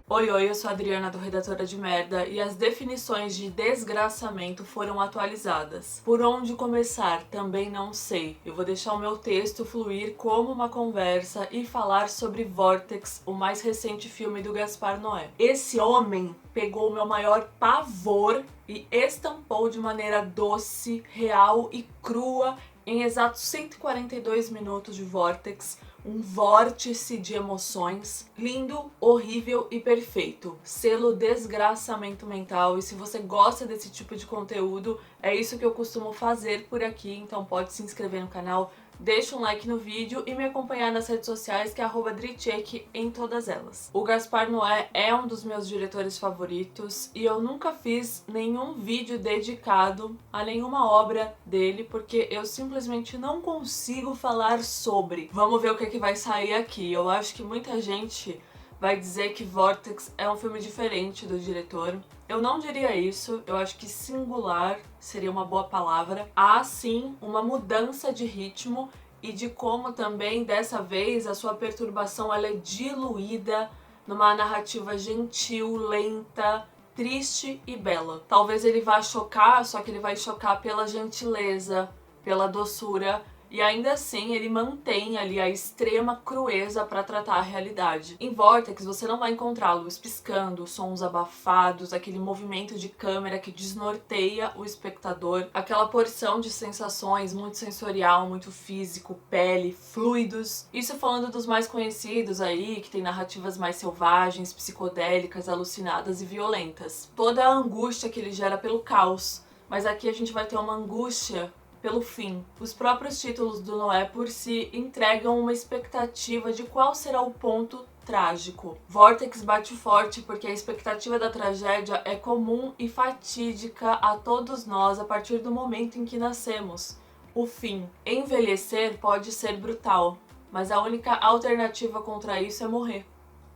Oi, oi, eu sou a Adriana do Redatora de Merda e as definições de desgraçamento foram atualizadas. Por onde começar? Também não sei. Eu vou deixar o meu texto fluir como uma conversa e falar sobre Vortex, o mais recente filme do Gaspar Noé. Esse homem pegou o meu maior pavor e estampou de maneira doce, real e crua em exatos 142 minutos de Vortex, um vórtice de emoções, lindo, horrível e perfeito. Selo desgraçamento mental, e se você gosta desse tipo de conteúdo, é isso que eu costumo fazer por aqui, então pode se inscrever no canal, deixa um like no vídeo e me acompanhar nas redes sociais, que é @dricheck em todas elas. O Gaspar Noé é um dos meus diretores favoritos e eu nunca fiz nenhum vídeo dedicado a nenhuma obra dele, porque eu simplesmente não consigo falar sobre. Vamos ver o que vai sair aqui. Eu acho que muita gente vai dizer que Vortex é um filme diferente do diretor. Eu não diria isso, eu acho que singular seria uma boa palavra. Há sim uma mudança de ritmo e de como também dessa vez a sua perturbação ela é diluída numa narrativa gentil, lenta, triste e bela. Talvez ele vá chocar, só que ele vai chocar pela gentileza, pela doçura, e ainda assim ele mantém ali a extrema crueza para tratar a realidade. Em Vortex você não vai encontrar luz piscando, sons abafados, aquele movimento de câmera que desnorteia o espectador, aquela porção de sensações muito sensorial, muito físico, pele, fluidos. Isso falando dos mais conhecidos aí, que tem narrativas mais selvagens, psicodélicas, alucinadas e violentas. Toda a angústia que ele gera pelo caos, mas aqui a gente vai ter uma angústia pelo fim. Os próprios títulos do Noé por si entregam uma expectativa de qual será o ponto trágico. Vortex bate forte porque a expectativa da tragédia é comum e fatídica a todos nós a partir do momento em que nascemos. O fim. Envelhecer pode ser brutal, mas a única alternativa contra isso é morrer.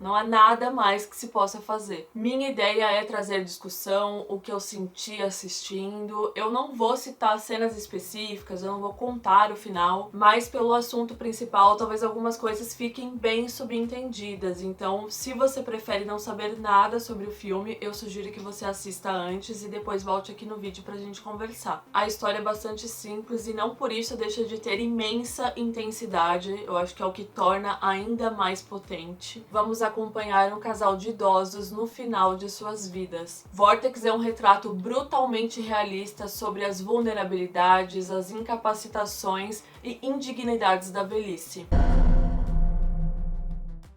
Não há nada mais que se possa fazer. Minha ideia é trazer discussão, o que eu senti assistindo. Eu não vou citar cenas específicas, eu não vou contar o final, mas pelo assunto principal, talvez algumas coisas fiquem bem subentendidas. Então, se você prefere não saber nada sobre o filme, eu sugiro que você assista antes e depois volte aqui no vídeo pra gente conversar. A história é bastante simples e não por isso deixa de ter imensa intensidade. Eu acho que é o que torna ainda mais potente. Vamos acompanhar um casal de idosos no final de suas vidas. Vortex é um retrato brutalmente realista sobre as vulnerabilidades, as incapacitações e indignidades da velhice.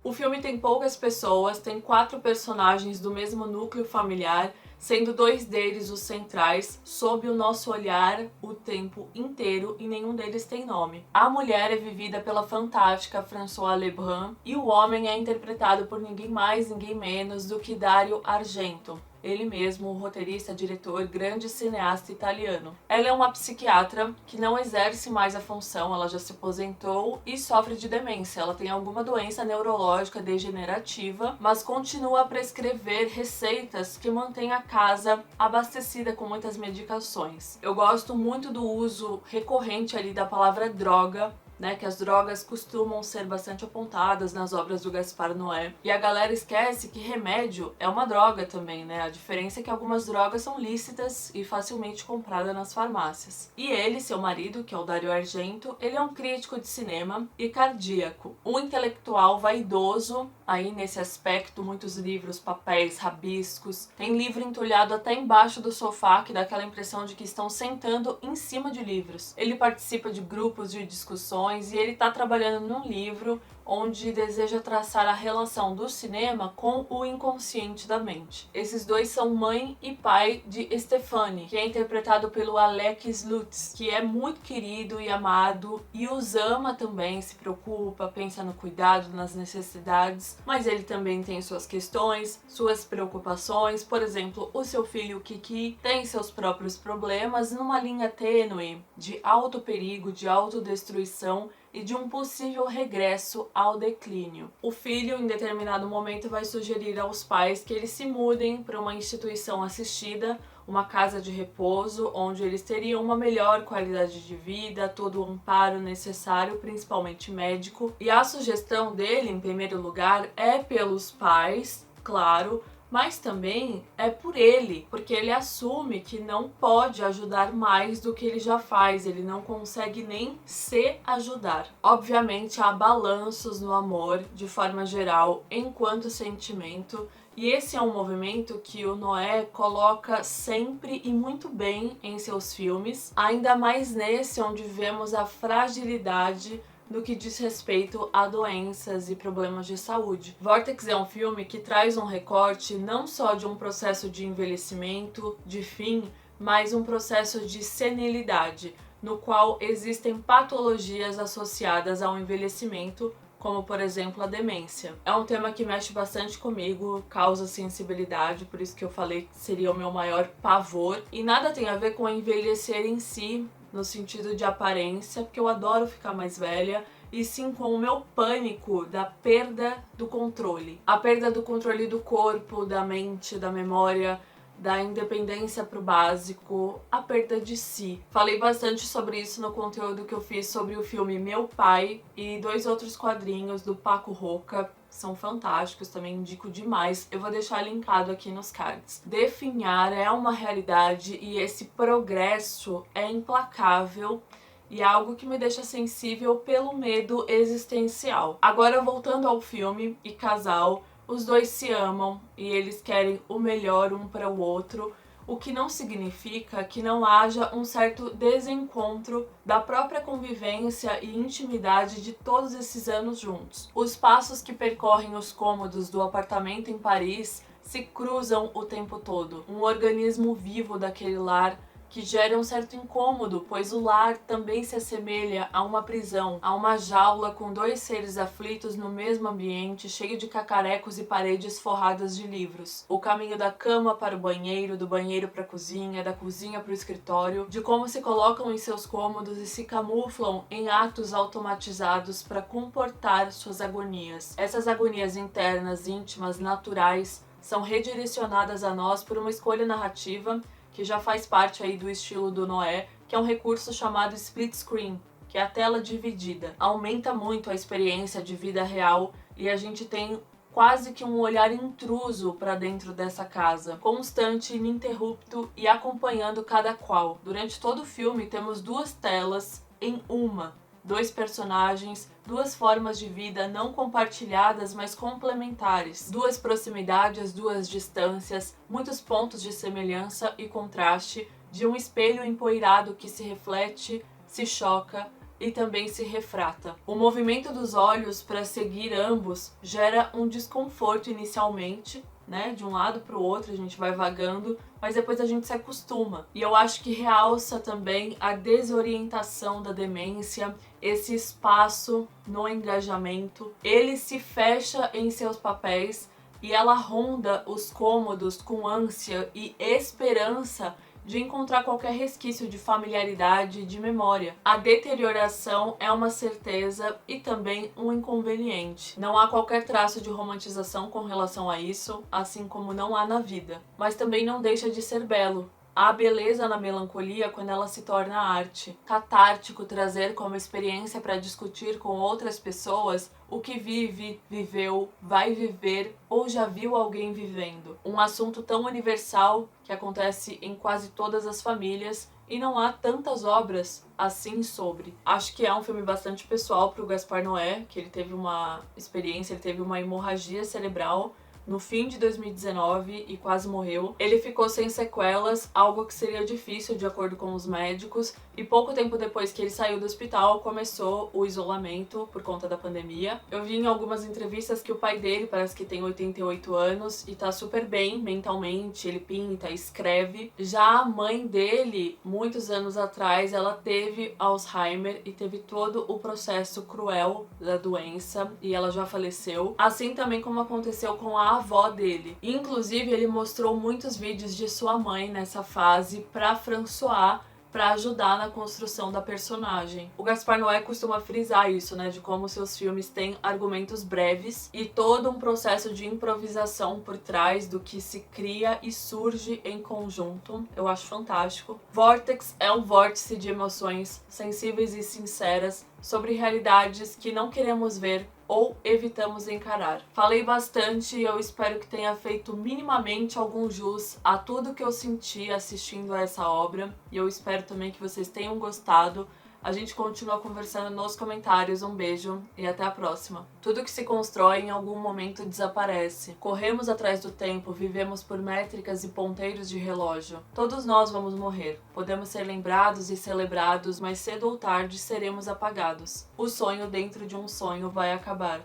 O filme tem poucas pessoas, tem 4 personagens do mesmo núcleo familiar, sendo 2 deles os centrais, sob o nosso olhar o tempo inteiro, e nenhum deles tem nome. A mulher é vivida pela fantástica Françoise Lebrun e o homem é interpretado por ninguém mais, ninguém menos do que Dario Argento. Ele mesmo, o roteirista, diretor, grande cineasta italiano. Ela é uma psiquiatra que não exerce mais a função, ela já se aposentou e sofre de demência. Ela tem alguma doença neurológica degenerativa, mas continua a prescrever receitas que mantêm a casa abastecida com muitas medicações. Eu gosto muito do uso recorrente ali da palavra droga, né, que as drogas costumam ser bastante apontadas nas obras do Gaspar Noé. E a galera esquece que remédio é uma droga também, né? A diferença é que algumas drogas são lícitas e facilmente compradas nas farmácias. E ele, seu marido, que é o Dario Argento, ele é um crítico de cinema e cardíaco. Um intelectual vaidoso, aí nesse aspecto, muitos livros, papéis, rabiscos. Tem livro entulhado até embaixo do sofá, que dá aquela impressão de que estão sentando em cima de livros. Ele participa de grupos de discussões e ele está trabalhando num livro onde deseja traçar a relação do cinema com o inconsciente da mente. Esses dois são mãe e pai de Stefani, que é interpretado pelo Alex Lutz, que é muito querido e amado e os ama também, se preocupa, pensa no cuidado, nas necessidades, mas ele também tem suas questões, suas preocupações. Por exemplo, o seu filho Kiki tem seus próprios problemas numa linha tênue de alto perigo, de autodestruição e de um possível regresso ao declínio. O filho, em determinado momento, vai sugerir aos pais que eles se mudem para uma instituição assistida, uma casa de repouso, onde eles teriam uma melhor qualidade de vida, todo o amparo necessário, principalmente médico. E a sugestão dele, em primeiro lugar, é pelos pais claro, mas também é por ele, porque ele assume que não pode ajudar mais do que ele já faz, ele não consegue nem se ajudar. Obviamente há balanços no amor, de forma geral, enquanto sentimento, e esse é um movimento que o Noé coloca sempre e muito bem em seus filmes, ainda mais nesse onde vemos a fragilidade no que diz respeito a doenças e problemas de saúde. Vortex é um filme que traz um recorte não só de um processo de envelhecimento, de fim, mas um processo de senilidade, no qual existem patologias associadas ao envelhecimento, como por exemplo a demência. É um tema que mexe bastante comigo, causa sensibilidade, por isso que eu falei que seria o meu maior pavor, e nada tem a ver com envelhecer em si, no sentido de aparência, porque eu adoro ficar mais velha, e sim com o meu pânico da perda do controle. A perda do controle do corpo, da mente, da memória, da independência pro básico, a perda de si. Falei bastante sobre isso no conteúdo que eu fiz sobre o filme Meu Pai e 2 outros quadrinhos do Paco Roca. São fantásticos, também indico demais. Eu vou deixar linkado aqui nos cards. Definhar é uma realidade e esse progresso é implacável e é algo que me deixa sensível pelo medo existencial. Agora, voltando ao filme e casal, os dois se amam e eles querem o melhor um para o outro, o que não significa que não haja um certo desencontro da própria convivência e intimidade de todos esses anos juntos. Os passos que percorrem os cômodos do apartamento em Paris se cruzam o tempo todo, um organismo vivo daquele lar que gera um certo incômodo, pois o lar também se assemelha a uma prisão, a uma jaula com 2 seres aflitos no mesmo ambiente, cheio de cacarecos e paredes forradas de livros. O caminho da cama para o banheiro, do banheiro para a cozinha, da cozinha para o escritório, de como se colocam em seus cômodos e se camuflam em atos automatizados para comportar suas agonias. Essas agonias internas, íntimas, naturais, são redirecionadas a nós por uma escolha narrativa que já faz parte aí do estilo do Noé, que é um recurso chamado split screen, que é a tela dividida. Aumenta muito a experiência de vida real e a gente tem quase que um olhar intruso para dentro dessa casa, constante, ininterrupto e acompanhando cada qual. Durante todo o filme temos 2 telas em uma, 2 personagens, 2 formas de vida não compartilhadas, mas complementares. 2 proximidades, 2 distâncias, muitos pontos de semelhança e contraste, de um espelho empoeirado que se reflete, se choca e também se refrata. O movimento dos olhos para seguir ambos gera um desconforto inicialmente, né? De um lado para o outro a gente vai vagando, mas depois a gente se acostuma. E eu acho que realça também a desorientação da demência, esse espaço no engajamento. Ele se fecha em seus papéis e ela ronda os cômodos com ânsia e esperança de encontrar qualquer resquício de familiaridade e de memória. A deterioração é uma certeza e também um inconveniente. Não há qualquer traço de romantização com relação a isso, assim como não há na vida. Mas também não deixa de ser belo. Há beleza na melancolia quando ela se torna arte. Catártico trazer como experiência para discutir com outras pessoas o que vive, viveu, vai viver ou já viu alguém vivendo. Um assunto tão universal que acontece em quase todas as famílias e não há tantas obras assim sobre. Acho que é um filme bastante pessoal para o Gaspar Noé, que ele teve uma experiência, ele teve uma hemorragia cerebral no fim de 2019 e quase morreu. Ele ficou sem sequelas, algo que seria difícil de acordo com os médicos, e pouco tempo depois que ele saiu do hospital começou o isolamento por conta da pandemia. Eu vi em algumas entrevistas que o pai dele parece que tem 88 anos e tá super bem mentalmente, ele pinta, escreve. Já a mãe dele, muitos anos atrás, ela teve Alzheimer e teve todo o processo cruel da doença e ela já faleceu, assim também como aconteceu com a avó dele. Inclusive, ele mostrou muitos vídeos de sua mãe nessa fase para François, para ajudar na construção da personagem. O Gaspar Noé costuma frisar isso, né, de como seus filmes têm argumentos breves e todo um processo de improvisação por trás do que se cria e surge em conjunto. Eu acho fantástico. Vortex é um vórtice de emoções sensíveis e sinceras, sobre realidades que não queremos ver ou evitamos encarar. Falei bastante e eu espero que tenha feito minimamente algum jus a tudo que eu senti assistindo a essa obra, e eu espero também que vocês tenham gostado. A gente continua conversando nos comentários. Um beijo e até a próxima. Tudo que se constrói em algum momento desaparece. Corremos atrás do tempo, vivemos por métricas e ponteiros de relógio. Todos nós vamos morrer. Podemos ser lembrados e celebrados, mas cedo ou tarde seremos apagados. O sonho dentro de um sonho vai acabar.